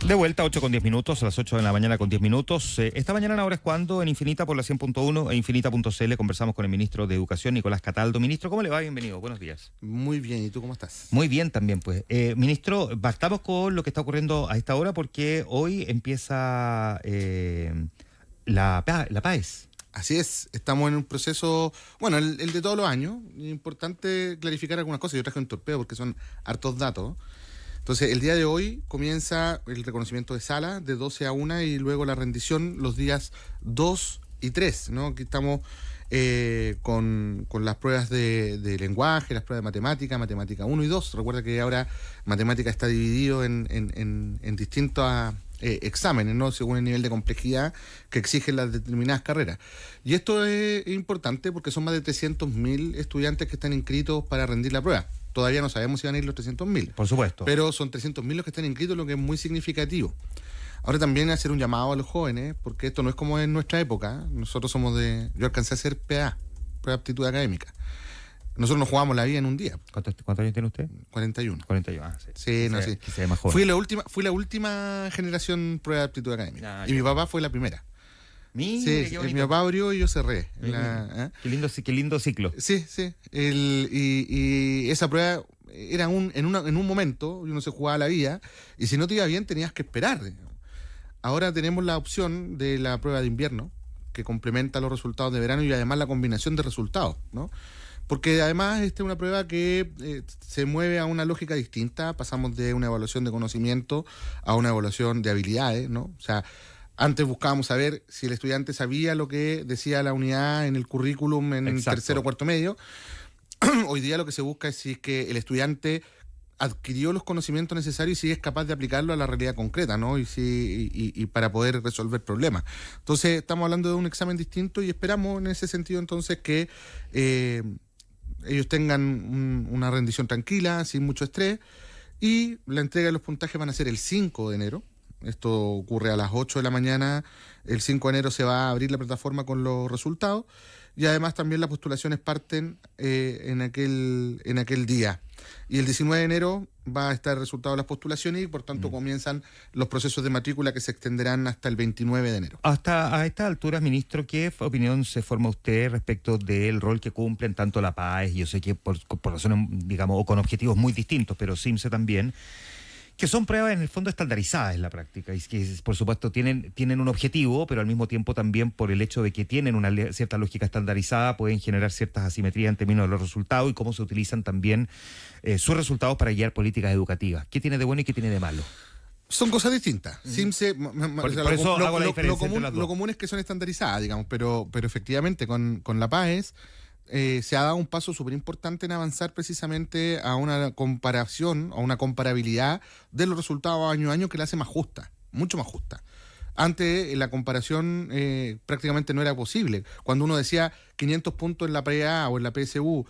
De vuelta, 8:10, a las 8 de la mañana con 10 minutos. Esta mañana en Ahora es Cuando, en Infinita por la 100.1 e Infinita.cl, conversamos con el ministro de Educación, Nicolás Cataldo. Ministro, ¿cómo le va? Bienvenido, buenos días. Muy bien, ¿y tú cómo estás? Muy bien también, pues. Ministro, bastamos con lo que está ocurriendo a esta hora porque hoy empieza la PAES. Así es, estamos en un proceso, bueno, el de todos los años. Importante clarificar algunas cosas. Yo traje un torpeo porque son hartos datos. Entonces, el día de hoy comienza el reconocimiento de sala de 12 a 1 y luego la rendición los días 2 y 3, ¿no? Aquí estamos con las pruebas de lenguaje, las pruebas de matemática 1 y 2. Recuerda que ahora matemática está dividido en distintos exámenes, ¿no? Según el nivel de complejidad que exigen las determinadas carreras. Y esto es importante porque son más de 300.000 estudiantes que están inscritos para rendir la prueba. Todavía no sabemos si van a ir los 300.000. Por supuesto. Pero son 300.000 los que están inscritos, lo que es muy significativo. Ahora también hacer un llamado a los jóvenes, porque esto no es como en nuestra época. Nosotros yo alcancé a hacer PA, prueba de aptitud académica. Nosotros nos jugamos la vida en un día. ¿Cuántos años tiene usted? 41. 41, sí. Sí, no, sí. Que se ve más joven. Fui la última generación prueba de aptitud académica. Y mi papá fue la primera. Mire, sí, mi papá abrió y yo cerré. Qué lindo ciclo. Sí. Y esa prueba era en un momento, uno se jugaba la vida, y si no te iba bien tenías que esperar. Ahora tenemos la opción de la prueba de invierno, que complementa los resultados de verano y además la combinación de resultados, ¿no? Porque además esta es una prueba que se mueve a una lógica distinta. Pasamos de una evaluación de conocimiento a una evaluación de habilidades, ¿no? O sea, antes buscábamos saber si el estudiante sabía lo que decía la unidad en el currículum en Exacto. tercero o cuarto medio. Hoy día lo que se busca es si es que el estudiante adquirió los conocimientos necesarios y si es capaz de aplicarlo a la realidad concreta, ¿no? Y para poder resolver problemas. Entonces, estamos hablando de un examen distinto y esperamos en ese sentido entonces que ellos tengan una rendición tranquila, sin mucho estrés, y la entrega de los puntajes van a ser el 5 de enero. Esto ocurre a las 8 de la mañana. El 5 de enero se va a abrir la plataforma con los resultados y además también las postulaciones parten en aquel día. Y el 19 de enero va a estar el resultado de las postulaciones y por tanto comienzan los procesos de matrícula que se extenderán hasta el 29 de enero. Hasta a estas alturas, ministro, ¿qué opinión se forma usted respecto del rol que cumplen tanto la PAES? Yo sé que por razones, digamos, o con objetivos muy distintos, pero CIMSE también, que son pruebas en el fondo estandarizadas en la práctica y que por supuesto tienen un objetivo, pero al mismo tiempo también por el hecho de que tienen una cierta lógica estandarizada pueden generar ciertas asimetrías en términos de los resultados y cómo se utilizan también sus resultados para guiar políticas educativas. ¿Qué tiene de bueno y qué tiene de malo? Son cosas distintas. CIMSE, por eso hago la diferencia entre las dos. Lo común es que son estandarizadas, digamos, pero efectivamente con la PAES se ha dado un paso súper importante en avanzar precisamente a una comparación, a una comparabilidad de los resultados año a año que la hace más justa, mucho más justa. Antes la comparación prácticamente no era posible. Cuando uno decía 500 puntos en la PA o en la PSU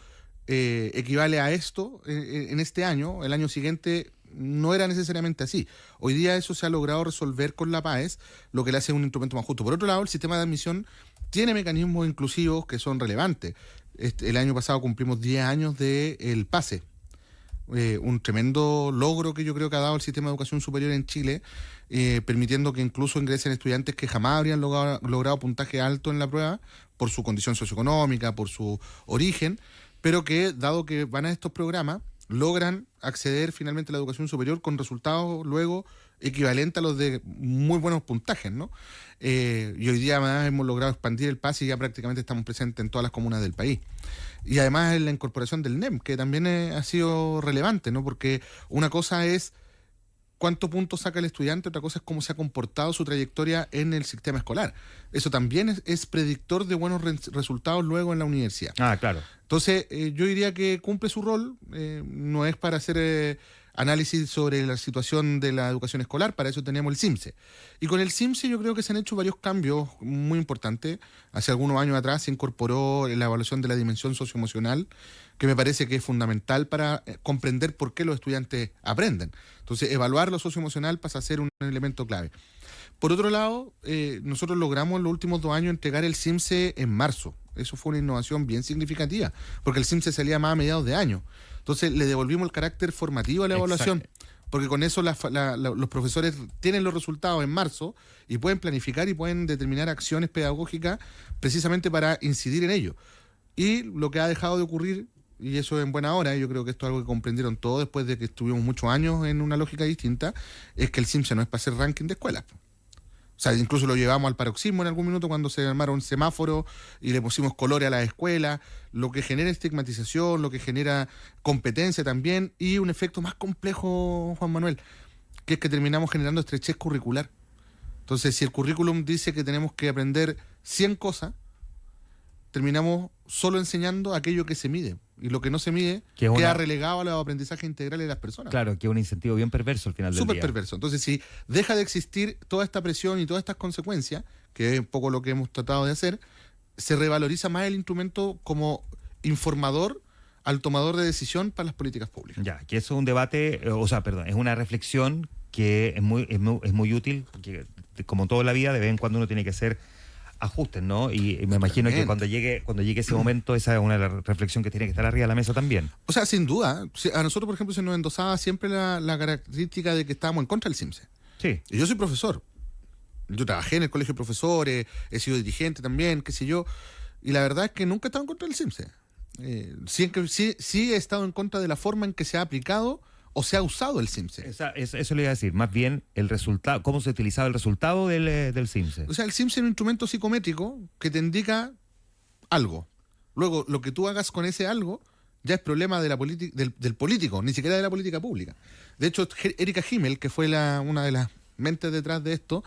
equivale a esto en este año, el año siguiente no era necesariamente así. Hoy día eso se ha logrado resolver con la PAES, lo que le hace un instrumento más justo. Por otro lado, el sistema de admisión tiene mecanismos inclusivos que son relevantes. El año pasado cumplimos 10 años del PASE, un tremendo logro que yo creo que ha dado el sistema de educación superior en Chile, permitiendo que incluso ingresen estudiantes que jamás habrían logrado puntaje alto en la prueba por su condición socioeconómica, por su origen, pero que, dado que van a estos programas, logran acceder finalmente a la educación superior con resultados luego equivalentes a los de muy buenos puntajes, ¿no? Y hoy día además hemos logrado expandir el PASE y ya prácticamente estamos presentes en todas las comunas del país. Y además en la incorporación del NEM, que también ha sido relevante, ¿no? Porque una cosa es cuántos puntos saca el estudiante, otra cosa es cómo se ha comportado su trayectoria en el sistema escolar. Eso también es predictor de buenos resultados luego en la universidad. Ah, claro. Entonces, yo diría que cumple su rol, no es para hacer análisis sobre la situación de la educación escolar, para eso tenemos el CIMSE. Y con el CIMSE yo creo que se han hecho varios cambios muy importantes. Hace algunos años atrás se incorporó la evaluación de la dimensión socioemocional, que me parece que es fundamental para comprender por qué los estudiantes aprenden. Entonces, evaluar lo socioemocional pasa a ser un elemento clave. Por otro lado, nosotros logramos en los últimos 2 años entregar el CIMSE en marzo. Eso fue una innovación bien significativa, porque el CIMSE salía más a mediados de año. Entonces le devolvimos el carácter formativo a la evaluación. porque con eso los profesores tienen los resultados en marzo y pueden planificar y pueden determinar acciones pedagógicas precisamente para incidir en ello. Y lo que ha dejado de ocurrir, y eso en buena hora, yo creo que esto es algo que comprendieron todos después de que estuvimos muchos años en una lógica distinta, es que el CIMSE no es para hacer ranking de escuelas. O sea, incluso lo llevamos al paroxismo en algún minuto cuando se armaron semáforos y le pusimos colores a las escuelas, lo que genera estigmatización, lo que genera competencia también y un efecto más complejo, Juan Manuel, que es que terminamos generando estrechez curricular. Entonces, si el currículum dice que tenemos que aprender 100 cosas, terminamos solo enseñando aquello que se mide. Y lo que no se mide queda relegado a los aprendizajes integrales de las personas. Claro, que es un incentivo bien perverso al final del día. Súper perverso. Entonces, si deja de existir toda esta presión y todas estas consecuencias, que es un poco lo que hemos tratado de hacer, se revaloriza más el instrumento como informador al tomador de decisión para las políticas públicas. Ya, que eso es un debate, es una reflexión que es muy útil, porque como toda la vida, de vez en cuando uno tiene que hacer ajustes, ¿no? Y me imagino que cuando llegue ese momento, esa es una reflexión que tiene que estar arriba de la mesa también. O sea, sin duda. A nosotros, por ejemplo, se nos endosaba siempre la característica de que estábamos en contra del CIMSE. Sí. Y yo soy profesor. Yo trabajé en el colegio de profesores, he sido dirigente también, qué sé yo. Y la verdad es que nunca he estado en contra del CIMSE. Sí he estado en contra de la forma en que se ha aplicado o se ha usado el CIMSE. Eso le iba a decir, más bien el resultado, cómo se ha utilizado el resultado del CIMSE. O sea, el CIMSE es un instrumento psicométrico que te indica algo. Luego, lo que tú hagas con ese algo ya es problema de del político, ni siquiera de la política pública. De hecho, Erika Himmel, que fue una de las mentes detrás de esto,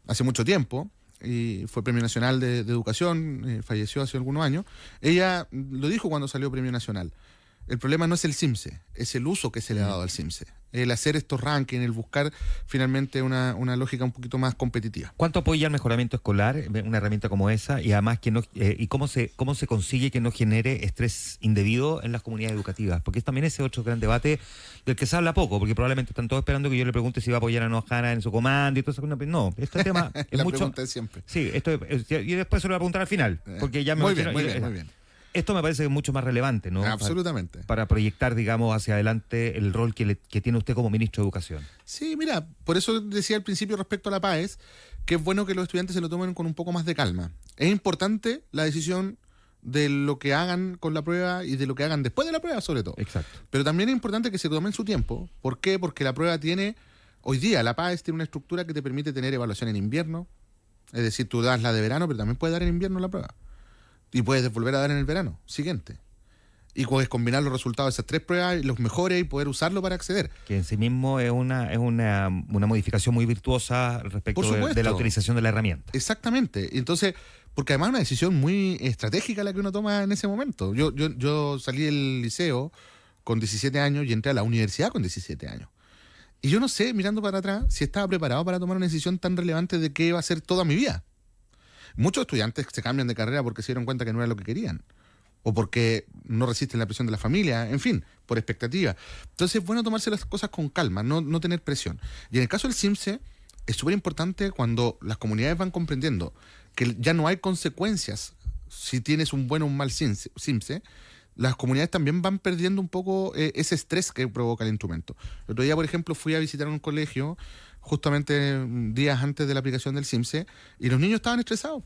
hace mucho tiempo, y fue Premio Nacional de Educación, falleció hace algunos años, ella lo dijo cuando salió Premio Nacional. El problema no es el CIMSE, es el uso que se le ha dado al CIMSE. El hacer estos rankings, el buscar finalmente una lógica un poquito más competitiva. ¿Cuánto apoya el mejoramiento escolar, una herramienta como esa? Y además, y cómo se consigue que no genere estrés indebido en las comunidades educativas? Porque también ese otro gran debate del que se habla poco, porque probablemente están todos esperando que yo le pregunte si va a apoyar a Nojana en su comando y todo eso. No, este tema es la mucho... pregunta es siempre. Sí, y después se lo voy a preguntar al final, porque ya me muy bien. Esto me parece mucho más relevante, ¿no? Absolutamente. Para proyectar, digamos, hacia adelante el rol que tiene usted como ministro de Educación. Sí, mira, por eso decía al principio respecto a la PAES, que es bueno que los estudiantes se lo tomen con un poco más de calma. Es importante la decisión de lo que hagan con la prueba y de lo que hagan después de la prueba, sobre todo. Exacto. Pero también es importante que se tomen su tiempo. ¿Por qué? Porque la prueba hoy día la PAES tiene una estructura que te permite tener evaluación en invierno. Es decir, tú das la de verano, pero también puedes dar en invierno la prueba. Y puedes volver a dar en el verano siguiente. Y puedes combinar los resultados de esas 3 pruebas, los mejores, y poder usarlo para acceder. Que en sí mismo es una modificación muy virtuosa respecto de la utilización de la herramienta. Exactamente. Entonces, porque además es una decisión muy estratégica la que uno toma en ese momento. Yo salí del liceo con 17 años y entré a la universidad con 17 años. Y yo no sé, mirando para atrás, si estaba preparado para tomar una decisión tan relevante de qué iba a ser toda mi vida. Muchos estudiantes se cambian de carrera porque se dieron cuenta que no era lo que querían. O porque no resisten la presión de la familia, en fin, por expectativa. Entonces es bueno tomarse las cosas con calma, no tener presión. Y en el caso del CIMSE, es súper importante cuando las comunidades van comprendiendo que ya no hay consecuencias si tienes un buen o un mal CIMSE, las comunidades también van perdiendo un poco ese estrés que provoca el instrumento. El otro día, por ejemplo, fui a visitar un colegio justamente días antes de la aplicación del CIMSE, y los niños estaban estresados.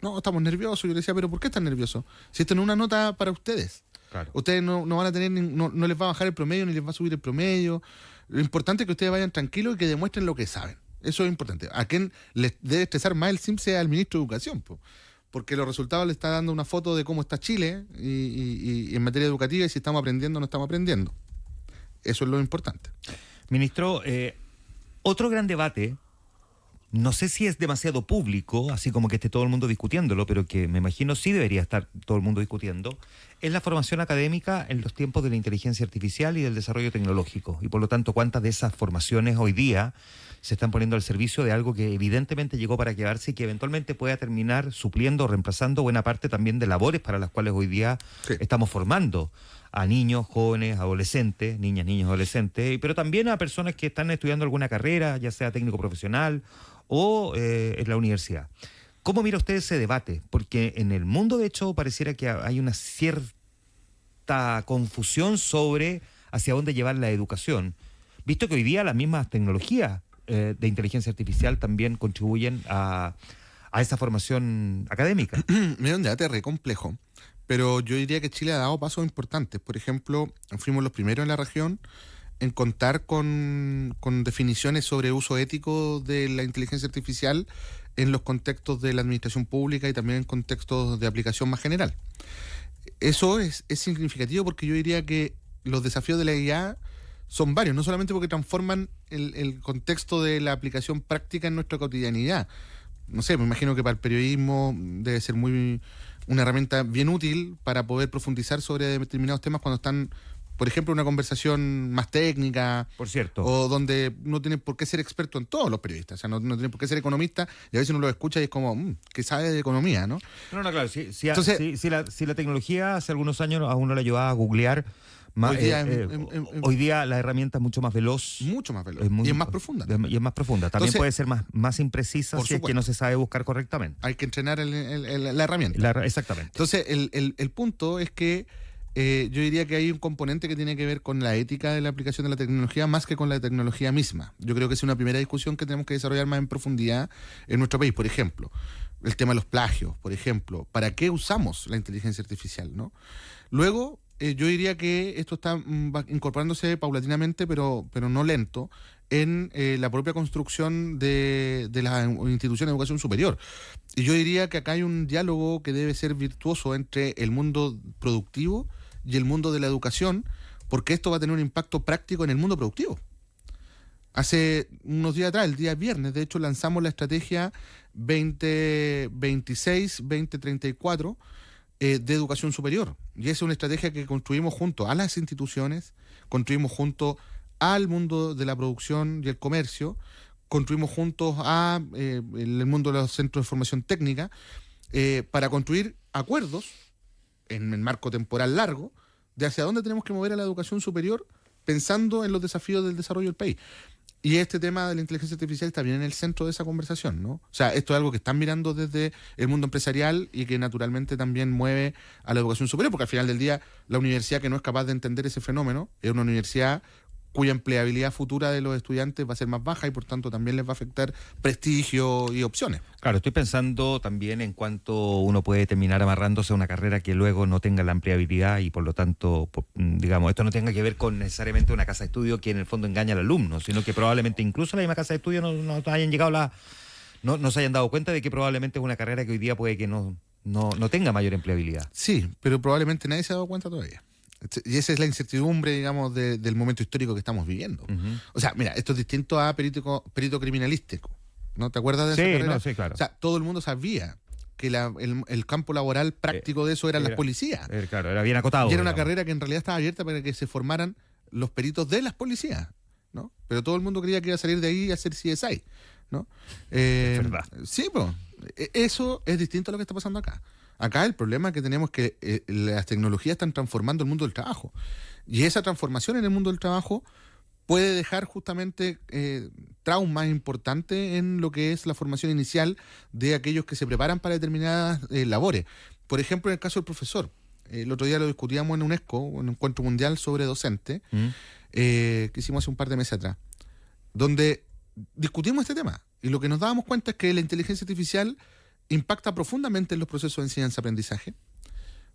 No, estamos nerviosos. Yo les decía, ¿pero por qué están nerviosos? Si esto no es una nota para ustedes. Claro. Ustedes no van a tener, no les va a bajar el promedio, ni les va a subir el promedio. Lo importante es que ustedes vayan tranquilos y que demuestren lo que saben. Eso es importante. ¿A quién les debe estresar más el CIMSE? Al ministro de Educación, porque los resultados le está dando una foto de cómo está Chile y en materia educativa, y si estamos aprendiendo o no estamos aprendiendo. Eso es lo importante. Ministro, otro gran debate, no sé si es demasiado público, así como que esté todo el mundo discutiéndolo, pero que me imagino sí debería estar todo el mundo discutiendo, es la formación académica en los tiempos de la inteligencia artificial y del desarrollo tecnológico. Y por lo tanto, cuántas de esas formaciones hoy día se están poniendo al servicio de algo que evidentemente llegó para quedarse y que eventualmente pueda terminar supliendo o reemplazando buena parte también de labores para las cuales hoy día estamos formando a niños, jóvenes, adolescentes, niñas, niños, adolescentes, pero también a personas que están estudiando alguna carrera, ya sea técnico profesional o en la universidad. ¿Cómo mira usted ese debate? Porque en el mundo, de hecho, pareciera que hay una cierta confusión sobre hacia dónde llevar la educación. visto que hoy día las mismas tecnologías de inteligencia artificial también contribuyen a esa formación académica. Mira, un debate re complejo, pero yo diría que Chile ha dado pasos importantes. Por ejemplo, fuimos los primeros en la región en contar con definiciones sobre uso ético de la inteligencia artificial en los contextos de la administración pública y también en contextos de aplicación más general. Eso es significativo porque yo diría que los desafíos de la IA son varios, no solamente porque transforman el contexto de la aplicación práctica en nuestra cotidianidad. No sé, me imagino que para el periodismo debe ser una herramienta bien útil para poder profundizar sobre determinados temas cuando están, por ejemplo, en una conversación más técnica. Por cierto. O donde no tiene por qué ser experto en todos los periodistas. O sea, no tiene por qué ser economista y a veces uno lo escucha y es como, que sabe de economía, ¿no? No, claro. Entonces, Si la tecnología hace algunos años a uno le ayudaba a googlear, hoy día la herramienta es mucho más veloz. Mucho más veloz. Y es más profunda. Y es más profunda. También Entonces, puede ser más imprecisa si es que no se sabe buscar correctamente. Hay que entrenar la herramienta. Exactamente. Entonces, el punto es que yo diría que hay un componente que tiene que ver con la ética de la aplicación de la tecnología más que con la tecnología misma. Yo creo que es una primera discusión que tenemos que desarrollar más en profundidad en nuestro país. Por ejemplo, el tema de los plagios, por ejemplo. ¿Para qué usamos la inteligencia artificial, no? Luego, yo diría que esto está incorporándose paulatinamente, pero no lento, en la propia construcción de las instituciones de educación superior. Y yo diría que acá hay un diálogo que debe ser virtuoso entre el mundo productivo y el mundo de la educación, porque esto va a tener un impacto práctico en el mundo productivo. Hace unos días atrás, el día viernes, de hecho, lanzamos la estrategia 2026-2034 de educación superior. Y esa es una estrategia que construimos junto a las instituciones, construimos junto al mundo de la producción y el comercio, construimos juntos a el mundo de los centros de formación técnica, para construir acuerdos en el marco temporal largo de hacia dónde tenemos que mover a la educación superior pensando en los desafíos del desarrollo del país. Y este tema de la inteligencia artificial está bien en el centro de esa conversación, ¿no? O sea, esto es algo que están mirando desde el mundo empresarial y que naturalmente también mueve a la educación superior, porque al final del día la universidad que no es capaz de entender ese fenómeno es una universidad cuya empleabilidad futura de los estudiantes va a ser más baja y por tanto también les va a afectar prestigio y opciones. Claro, estoy pensando también en cuánto uno puede terminar amarrándose a una carrera que luego no tenga la empleabilidad y por lo tanto, digamos, esto no tenga que ver con necesariamente una casa de estudio que en el fondo engaña al alumno, sino que probablemente incluso la misma casa de estudio no hayan llegado no se hayan dado cuenta de que probablemente es una carrera que hoy día puede que no tenga mayor empleabilidad. Sí, pero probablemente nadie se ha dado cuenta todavía. Y esa es la incertidumbre, digamos, del momento histórico que estamos viviendo. Uh-huh. O sea, mira, esto es distinto a perito criminalístico. ¿No te acuerdas de esa carrera? No, sí, claro. O sea, todo el mundo sabía que el campo laboral práctico de eso eran las policías. Claro, era bien acotado. Y era una carrera que en realidad estaba abierta para que se formaran los peritos de las policías, ¿no? Pero todo el mundo creía que iba a salir de ahí y hacer CSI, ¿no? Es verdad. Sí, pues, eso es distinto a lo que está pasando acá. Acá el problema que tenemos es que las tecnologías están transformando el mundo del trabajo. Y esa transformación en el mundo del trabajo puede dejar justamente traumas importantes en lo que es la formación inicial de aquellos que se preparan para determinadas labores. Por ejemplo, en el caso del profesor. El otro día lo discutíamos en UNESCO, un encuentro mundial sobre docentes, que hicimos hace un par de meses atrás, donde discutimos este tema. Y lo que nos dábamos cuenta es que la inteligencia artificial impacta profundamente en los procesos de enseñanza-aprendizaje,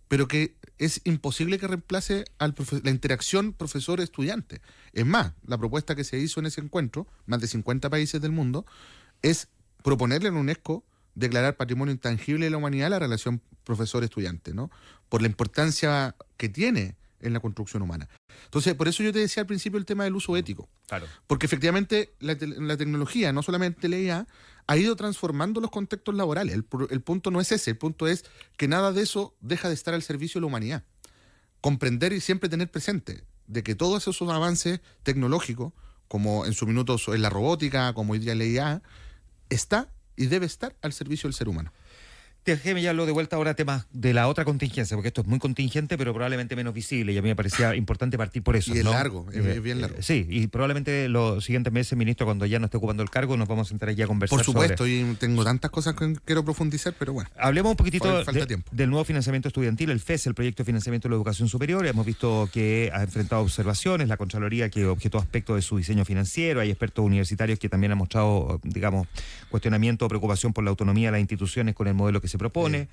pero que es imposible que reemplace la interacción profesor-estudiante. Es más, la propuesta que se hizo en ese encuentro, más de 50 países del mundo, es proponerle a la UNESCO declarar patrimonio intangible de la humanidad la relación profesor-estudiante, ¿no? Por la importancia que tiene en la construcción humana. Entonces, por eso yo te decía al principio el tema del uso ético. Claro. Porque efectivamente la tecnología, no solamente la IA, ha ido transformando los contextos laborales. El punto no es ese, el punto es que nada de eso deja de estar al servicio de la humanidad. Comprender y siempre tener presente de que todos esos avances tecnológicos, como en su minuto en la robótica, como hoy día la IA, está y debe estar al servicio del ser humano. Déjeme ya lo de vuelta ahora a temas de la otra contingencia, porque esto es muy contingente, pero probablemente menos visible, y a mí me parecía importante partir por eso. Y es ¿no? largo, es bien largo. Sí, y probablemente los siguientes meses, ministro, cuando ya no esté ocupando el cargo, nos vamos a sentar aquí a conversar. Por supuesto, y tengo tantas cosas que quiero profundizar, pero bueno. Hablemos un poquitito Falta tiempo. del nuevo financiamiento estudiantil, el FES, el Proyecto de Financiamiento de la Educación Superior. Hemos visto que ha enfrentado observaciones, la Contraloría que objetó aspectos de su diseño financiero, hay expertos universitarios que también han mostrado, digamos, cuestionamiento o preocupación por la autonomía de las instituciones con el modelo que se propone.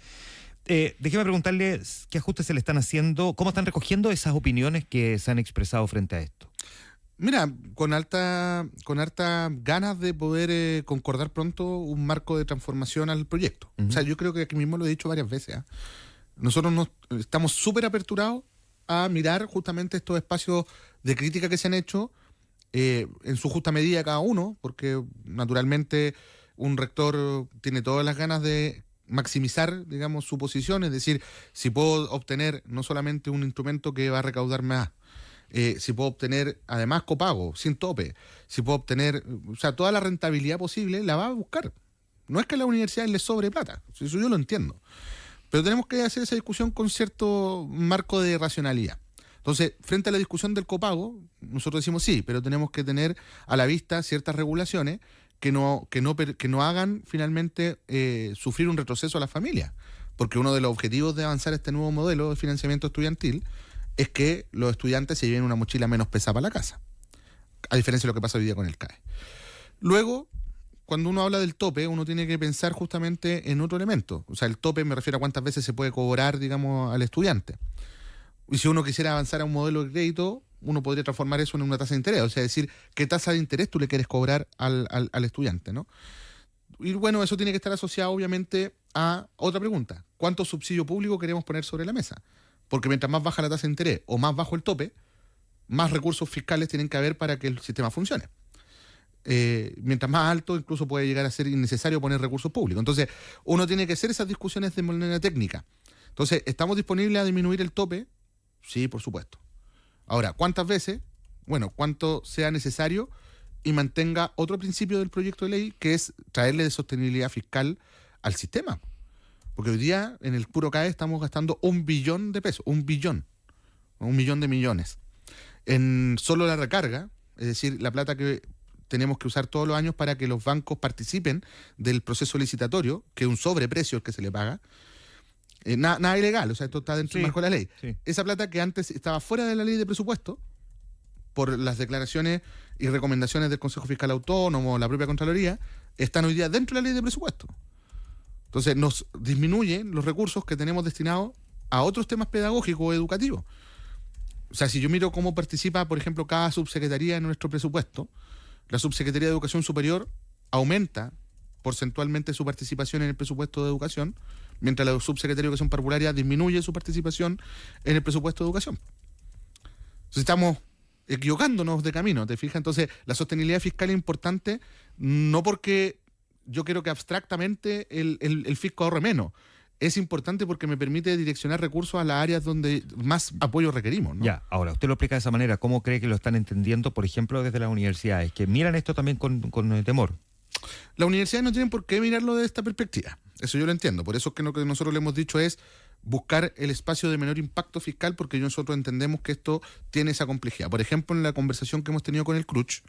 Déjeme preguntarle qué ajustes se le están haciendo, cómo están recogiendo esas opiniones que se han expresado frente a esto. Mira, con harta ganas de poder concordar pronto un marco de transformación al proyecto. O sea, yo creo que aquí mismo lo he dicho varias veces. Nosotros estamos súper aperturados a mirar justamente estos espacios de crítica que se han hecho en su justa medida cada uno, porque naturalmente un rector tiene todas las ganas de maximizar, digamos, su posición, es decir, si puedo obtener no solamente un instrumento que va a recaudar más, si puedo obtener además copago, sin tope, si puedo obtener, o sea, toda la rentabilidad posible, la va a buscar. No es que a la universidad les sobre plata, eso yo lo entiendo, pero tenemos que hacer esa discusión con cierto marco de racionalidad. Entonces, frente a la discusión del copago, nosotros decimos sí, pero tenemos que tener a la vista ciertas regulaciones que no hagan finalmente sufrir un retroceso a las familias. Porque uno de los objetivos de avanzar este nuevo modelo de financiamiento estudiantil es que los estudiantes se lleven una mochila menos pesada para la casa, a diferencia de lo que pasa hoy día con el CAE. Luego, cuando uno habla del tope, uno tiene que pensar justamente en otro elemento. O sea, el tope me refiero a cuántas veces se puede cobrar, digamos, al estudiante. Y si uno quisiera avanzar a un modelo de crédito, uno podría transformar eso en una tasa de interés, o sea, decir, ¿qué tasa de interés tú le quieres cobrar al estudiante, ¿no? Y bueno, eso tiene que estar asociado obviamente a otra pregunta. ¿Cuánto subsidio público queremos poner sobre la mesa? Porque mientras más baja la tasa de interés o más bajo el tope, más recursos fiscales tienen que haber para que el sistema funcione. Mientras más alto, incluso puede llegar a ser innecesario poner recursos públicos. Entonces, uno tiene que hacer esas discusiones de manera técnica. Entonces, ¿estamos disponibles a disminuir el tope? Sí, por supuesto. Ahora, ¿cuántas veces? Bueno, cuánto sea necesario y mantenga otro principio del proyecto de ley, que es traerle de sostenibilidad fiscal al sistema. Porque hoy día, en el puro CAE, estamos gastando 1 billón de pesos, 1 billón, 1 millón de millones. En solo la recarga, es decir, la plata que tenemos que usar todos los años para que los bancos participen del proceso licitatorio, que es un sobreprecio el que se le paga. Nada ilegal, o sea, esto está dentro del marco de la ley. Sí. Esa plata que antes estaba fuera de la ley de presupuesto, por las declaraciones y recomendaciones del Consejo Fiscal Autónomo, la propia Contraloría, están hoy día dentro de la ley de presupuesto. Entonces nos disminuyen los recursos que tenemos destinados a otros temas pedagógicos o educativos. O sea, si yo miro cómo participa, por ejemplo, cada subsecretaría en nuestro presupuesto, la Subsecretaría de Educación Superior aumenta porcentualmente su participación en el presupuesto de educación, mientras la Subsecretaría de Educación Parvularia disminuye su participación en el presupuesto de educación. Entonces estamos equivocándonos de camino, ¿te fijas? Entonces la sostenibilidad fiscal es importante, no porque yo quiero que abstractamente el fisco ahorre menos. Es importante porque me permite direccionar recursos a las áreas donde más apoyo requerimos, ¿no? Ya, ahora, usted lo explica de esa manera. ¿Cómo cree que lo están entendiendo, por ejemplo, desde las universidades? Que miran esto también con temor. Las universidades no tienen por qué mirarlo de esta perspectiva. Eso yo lo entiendo. Por eso es que lo que nosotros le hemos dicho es buscar el espacio de menor impacto fiscal, porque nosotros entendemos que esto tiene esa complejidad. Por ejemplo, en la conversación que hemos tenido con el CRUCH,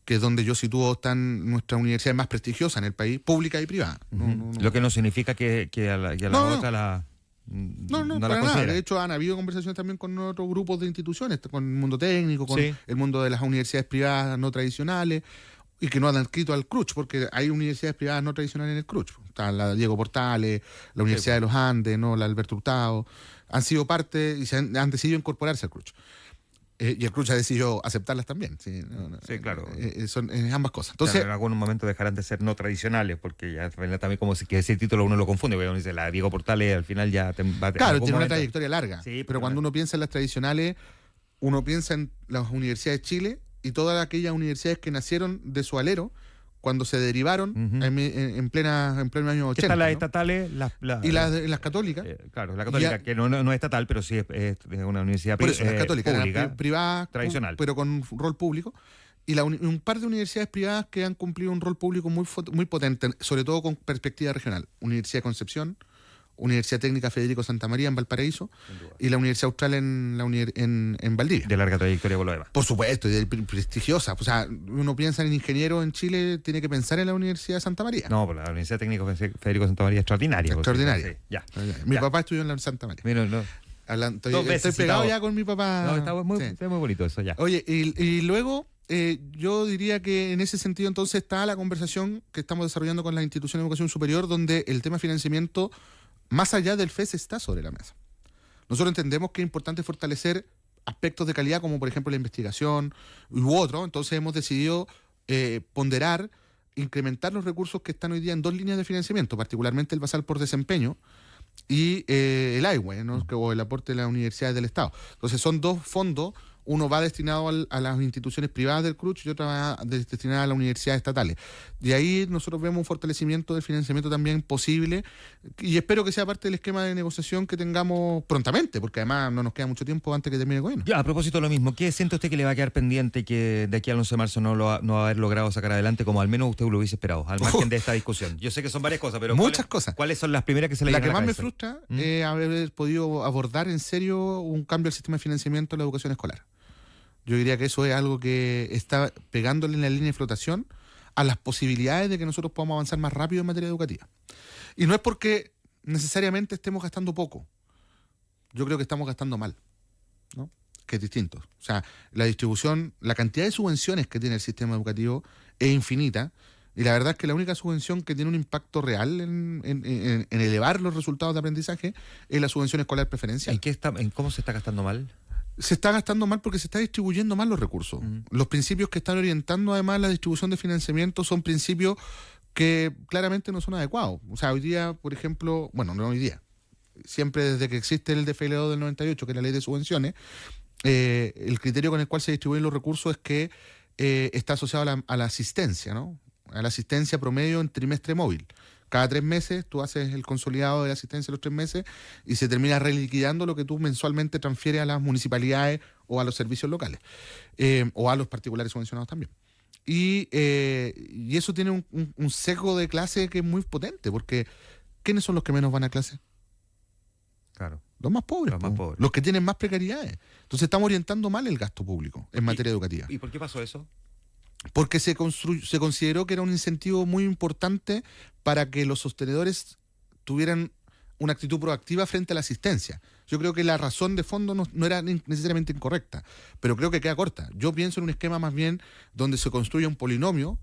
que es donde yo sitúo están nuestras universidades más prestigiosas en el país, pública y privada. No. Lo que no significa que a la otra la... No, para nada. De hecho, han habido conversaciones también con otros grupos de instituciones, con el mundo técnico, con el mundo de las universidades privadas no tradicionales, y que no han adscrito al CRUCH, porque hay universidades privadas no tradicionales en el CRUCH. Está la Diego Portales, la Universidad de los Andes, ¿no? La Alberto Hurtado. Han sido parte y han decidido incorporarse al CRUCH. Y el CRUCH ha decidido aceptarlas también. Sí, claro. Son ambas cosas. Entonces, claro, en algún momento dejarán de ser no tradicionales, porque ya también como que ese título uno lo confunde, porque uno dice la Diego Portales al final ya va a claro, tiene una trayectoria larga. Sí, pero cuando uno piensa en las tradicionales, uno piensa en las universidades de Chile y todas aquellas universidades que nacieron de su alero cuando se derivaron en pleno año 80. Están las estatales, y las católicas. Claro, la católica, que no es estatal, pero sí es una universidad por eso, las católicas, pública, privada, tradicional, pero con rol público. Y un par de universidades privadas que han cumplido un rol público muy potente, sobre todo con perspectiva regional. Universidad de Concepción, Universidad Técnica Federico Santa María en Valparaíso y la Universidad Austral en Valdivia. De larga trayectoria por lo demás. Por supuesto, y prestigiosa. O sea, uno piensa en ingeniero en Chile, tiene que pensar en la Universidad de Santa María. No, pues la Universidad Técnica Federico Santa María es extraordinaria. Extraordinaria. Sí, ya. Mi Ya. papá estudió en la Santa María. Mira, no. Estoy pegado ya con mi papá. No, está muy, Sí. está muy bonito eso ya. Oye, y luego yo diría que en ese sentido entonces está la conversación que estamos desarrollando con las instituciones de educación superior, donde el tema de financiamiento, más allá del FES, está sobre la mesa. Nosotros entendemos que es importante fortalecer aspectos de calidad, como por ejemplo la investigación u otro. Entonces hemos decidido ponderar, incrementar los recursos que están hoy día en 2 líneas de financiamiento, particularmente el basal por desempeño y el AIWE, ¿no? O el aporte de las universidades del Estado. Entonces son 2 fondos. Uno va destinado a las instituciones privadas del CRUCH y otro va destinado a las universidades estatales. De ahí nosotros vemos un fortalecimiento del financiamiento también posible y espero que sea parte del esquema de negociación que tengamos prontamente, porque además no nos queda mucho tiempo antes que termine el gobierno. Ya, a propósito de lo mismo, ¿qué siente usted que le va a quedar pendiente que de aquí al 11 de marzo no va a haber logrado sacar adelante como al menos usted lo hubiese esperado, al margen de esta discusión? Yo sé que son varias cosas, pero muchas cosas. ¿Cuáles son las primeras que se le La vienen que a la más me cabeza? frustra es haber podido abordar en serio un cambio al sistema de financiamiento de la educación escolar. Yo diría que eso es algo que está pegándole en la línea de flotación a las posibilidades de que nosotros podamos avanzar más rápido en materia educativa. Y no es porque necesariamente estemos gastando poco. Yo creo que estamos gastando mal, ¿no? Que es distinto. O sea, la distribución, la cantidad de subvenciones que tiene el sistema educativo es infinita. Y la verdad es que la única subvención que tiene un impacto real en elevar los resultados de aprendizaje es la subvención escolar preferencial. ¿En cómo se está gastando mal? Se está gastando mal porque se está distribuyendo mal los recursos. Los principios que están orientando además la distribución de financiamiento son principios que claramente no son adecuados. O sea, hoy día, por ejemplo, bueno, no hoy día, siempre desde que existe el DFLO del 98, que es la ley de subvenciones, el criterio con el cual se distribuyen los recursos es que está asociado a la asistencia, ¿no? A la asistencia promedio en trimestre móvil. Cada 3 meses tú haces el consolidado de asistencia de los 3 meses y se termina reliquidando lo que tú mensualmente transfieres a las municipalidades o a los servicios locales o a los particulares subvencionados también. Y eso tiene un sesgo de clase que es muy potente, porque ¿quiénes son los que menos van a clase? Claro. Los más pobres. Los más pobres. Los que tienen más precariedades. Entonces estamos orientando mal el gasto público en materia educativa. ¿Y por qué pasó eso? Porque se consideró que era un incentivo muy importante para que los sostenedores tuvieran una actitud proactiva frente a la asistencia. Yo creo que la razón de fondo no era necesariamente incorrecta, pero creo que queda corta. Yo pienso en un esquema más bien donde se construye un polinomio,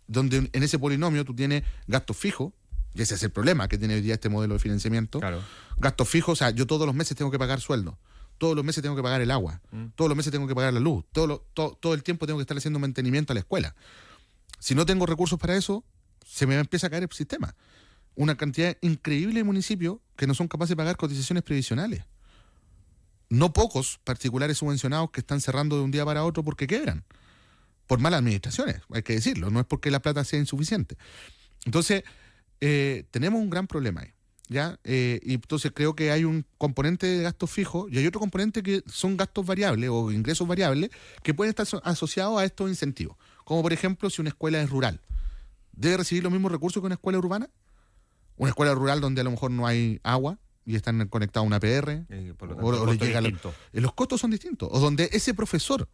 donde en ese polinomio tú tienes gastos fijos, y ese es el problema que tiene hoy día este modelo de financiamiento. Claro. Gastos fijos, o sea, yo todos los meses tengo que pagar sueldo. Todos los meses tengo que pagar el agua, todos los meses tengo que pagar la luz, todo el tiempo tengo que estar haciendo mantenimiento a la escuela. Si no tengo recursos para eso, se me empieza a caer el sistema. Una cantidad increíble de municipios que no son capaces de pagar cotizaciones previsionales. No pocos particulares subvencionados que están cerrando de un día para otro porque quebran. Por malas administraciones, hay que decirlo. No es porque la plata sea insuficiente. Entonces, tenemos un gran problema ahí. ¿Ya? Y entonces creo que hay un componente de gastos fijos y hay otro componente que son gastos variables o ingresos variables que pueden estar asociados a estos incentivos. Como por ejemplo, si una escuela es rural, ¿debe recibir los mismos recursos que una escuela urbana? Una escuela rural donde a lo mejor no hay agua y están conectados a una PR, por lo tanto, o les llega los costos son distintos. O donde ese profesor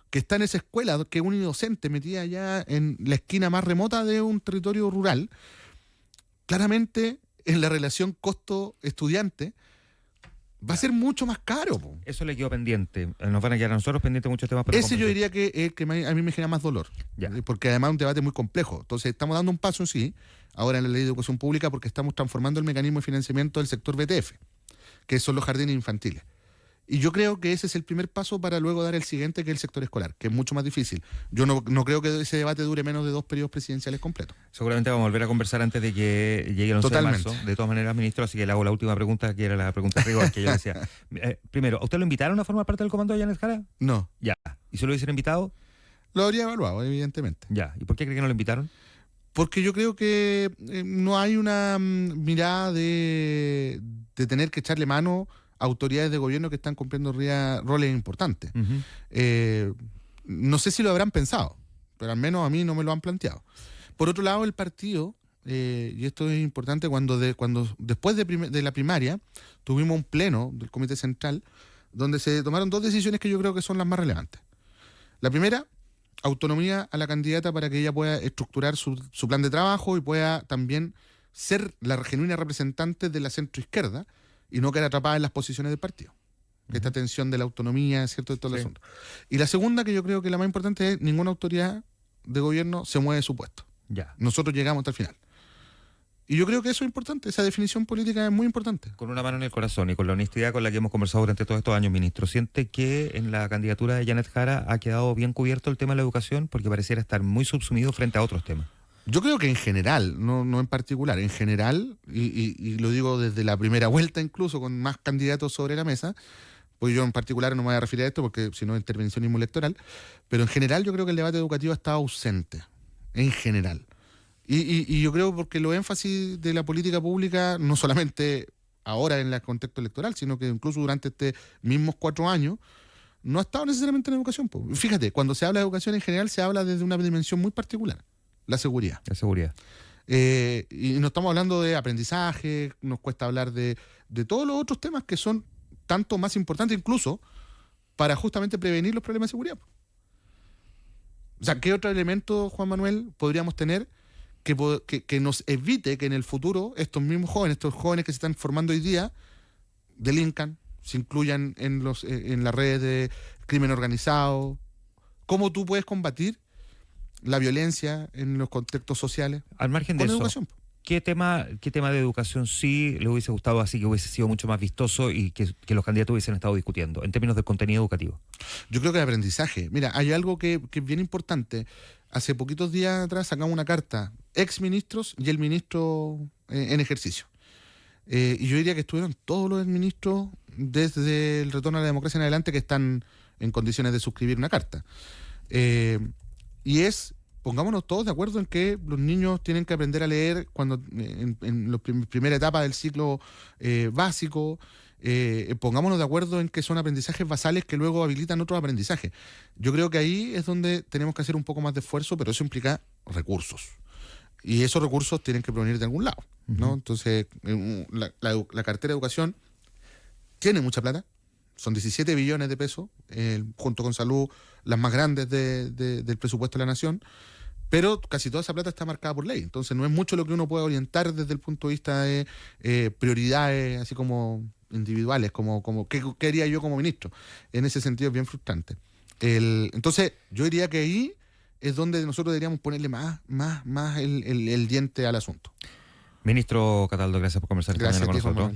que está en esa escuela, que es un docente metida allá en la esquina más remota de un territorio rural, claramente en la relación costo-estudiante va a ser mucho más caro. Po. Eso le quedó pendiente. Nos van a quedar a nosotros pendientes muchos temas. Ese yo diría que es el que a mí me genera más dolor. Ya. Porque además es un debate muy complejo. Entonces estamos dando un paso, sí, ahora en la ley de educación pública porque estamos transformando el mecanismo de financiamiento del sector BTF, que son los jardines infantiles. Y yo creo que ese es el primer paso para luego dar el siguiente, que es el sector escolar, que es mucho más difícil. Yo no creo que ese debate dure menos de 2 periodos presidenciales completos. Seguramente vamos a volver a conversar antes de que llegue el 11 de marzo. De todas maneras, ministro, así que le hago la última pregunta, que era la pregunta de rigor, que yo decía. Primero, ¿a usted lo invitaron a formar parte del comando de Janet Jara? No. Ya. ¿Y si lo hubiesen invitado? Lo habría evaluado, evidentemente. Ya. ¿Y por qué cree que no lo invitaron? Porque yo creo que no hay una mirada de tener que echarle mano autoridades de gobierno que están cumpliendo roles importantes. No sé si lo habrán pensado, pero al menos a mí no me lo han planteado. Por otro lado, el partido y esto es importante, cuando después de la primaria tuvimos un pleno del Comité Central donde se tomaron dos decisiones que yo creo que son las más relevantes. La primera, autonomía a la candidata para que ella pueda estructurar su plan de trabajo y pueda también ser la genuina representante de la centroizquierda y no quedar atrapada en las posiciones del partido. Esta tensión de la autonomía, ¿cierto? De todo el asunto. Y la segunda, que yo creo que la más importante, es ninguna autoridad de gobierno se mueve de su puesto. Ya. Nosotros llegamos hasta el final. Y yo creo que eso es importante, esa definición política es muy importante. Con una mano en el corazón y con la honestidad con la que hemos conversado durante todos estos años, ministro, ¿siente que en la candidatura de Janet Jara ha quedado bien cubierto el tema de la educación? Porque pareciera estar muy subsumido frente a otros temas. Yo creo que en general, no en particular, en general, y lo digo desde la primera vuelta incluso, con más candidatos sobre la mesa, pues yo en particular no me voy a referir a esto porque si no es intervencionismo electoral, pero en general yo creo que el debate educativo ha estado ausente, en general. Y yo creo porque los énfasis de la política pública, no solamente ahora en el contexto electoral, sino que incluso durante estos mismos 4 años, no ha estado necesariamente en la educación. Fíjate, cuando se habla de educación en general, se habla desde una dimensión muy particular, la seguridad. La seguridad. Y no estamos hablando de aprendizaje, nos cuesta hablar de todos los otros temas que son tanto más importantes incluso para justamente prevenir los problemas de seguridad. O sea, ¿qué otro elemento, Juan Manuel, podríamos tener que nos evite que en el futuro estos mismos jóvenes, estos jóvenes que se están formando hoy día, delincan, se incluyan en las redes de crimen organizado? ¿Cómo tú puedes combatir la violencia en los contextos sociales? Al margen de con eso, educación. ¿qué tema de educación sí le hubiese gustado, así que hubiese sido mucho más vistoso y que los candidatos hubiesen estado discutiendo en términos del contenido educativo? Yo creo que el aprendizaje. Mira, hay algo que es bien importante. Hace poquitos días atrás sacamos una carta, exministros y el ministro en ejercicio. Y yo diría que estuvieron todos los exministros desde el retorno a la democracia en adelante que están en condiciones de suscribir una carta. Pongámonos todos de acuerdo en que los niños tienen que aprender a leer cuando en la primera etapa del ciclo básico. Pongámonos de acuerdo en que son aprendizajes basales que luego habilitan otros aprendizajes. Yo creo que ahí es donde tenemos que hacer un poco más de esfuerzo, pero eso implica recursos. Y esos recursos tienen que provenir de algún lado, ¿no? Uh-huh. Entonces, la cartera de educación tiene mucha plata. Son 17 billones de pesos, junto con salud, las más grandes del presupuesto de la nación. Pero casi toda esa plata está marcada por ley. Entonces no es mucho lo que uno puede orientar desde el punto de vista de prioridades, así como individuales, como ¿qué haría yo como ministro? En ese sentido es bien frustrante. Entonces yo diría que ahí es donde nosotros deberíamos ponerle más el diente al asunto. Ministro Cataldo, gracias por conversar esta mañana con nosotros.